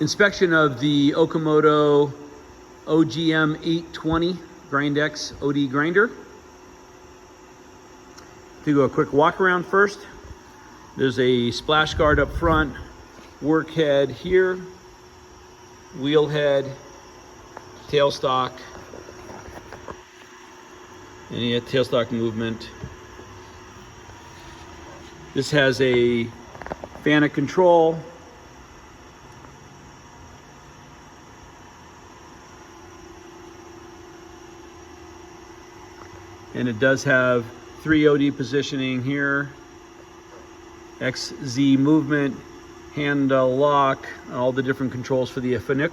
Inspection of the Okamoto OGM 820 Grindex OD grinder. To go a quick walk around first. There's a splash guard up front, work head here, wheel head, tailstock, any tailstock movement. This has a fan of control. And it does have 3 OD positioning here, XZ movement, handle lock, all the different controls for the FNUC.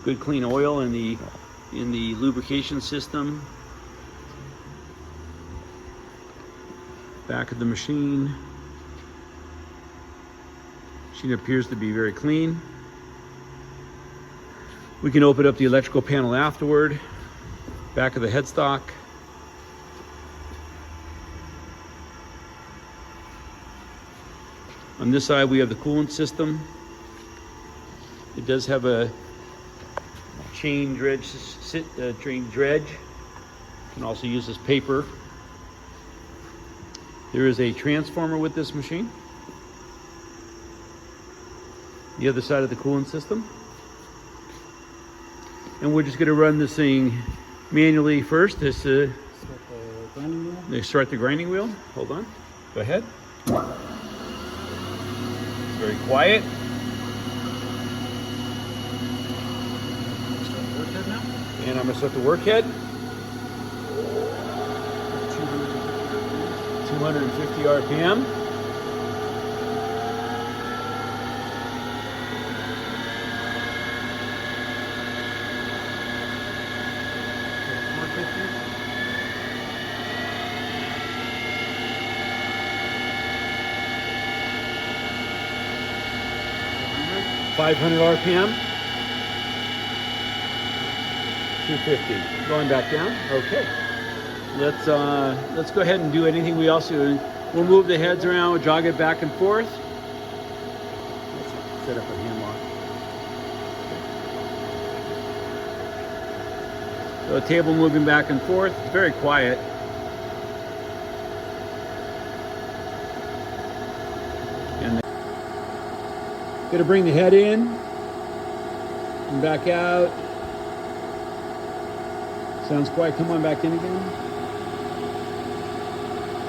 Good clean oil in the lubrication system. Back of the machine. Machine appears to be very clean. We can open up the electrical panel afterward. Back of the headstock. On this side we have the coolant system. It does have a chain dredge. You can also use this paper. There is a transformer with this machine. The other side of the coolant system. And we're just going to run this thing manually first. This start the grinding wheel. Hold on. Go ahead. It's very quiet. And I'm going to start the work head. 250 RPM. $500 RPM. 250. Going back down. Okay. Let's go ahead and do anything we also do. We'll move the heads around, we'll jog it back and forth. Let's set up a hand lock. So a table moving back and forth. It's very quiet. And gonna bring the head in and back out. Sounds quiet. Come on back in again.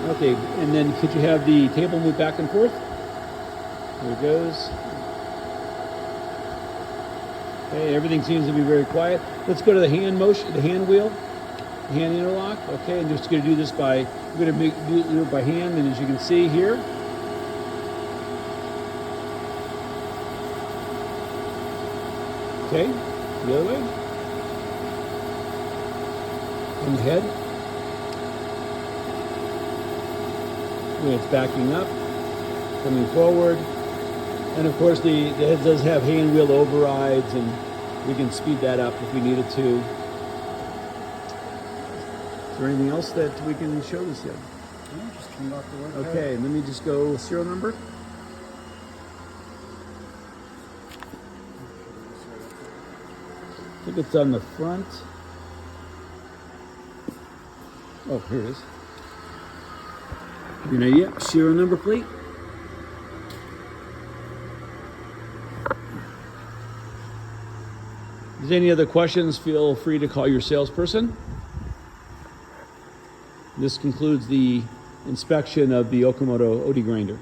Okay, and then could you have the table move back and forth? There it goes. Okay, everything seems to be very quiet. Let's go to the hand motion, the hand wheel, the hand interlock. Okay, and just going to do this by, we're going to do it by hand, and as you can see here. Okay, the other way. And the head. When it's backing up, coming forward. And of course the head does have hand wheel overrides, and we can speed that up if we needed to. Is there anything else that we can show this yet? No, just turned off the work. Okay, let me just go serial number. I think it's on the front. Oh, here it is. Give you an idea. Serial number plate. If there's any other questions, feel free to call your salesperson. This concludes the inspection of the Okamoto OD grinder.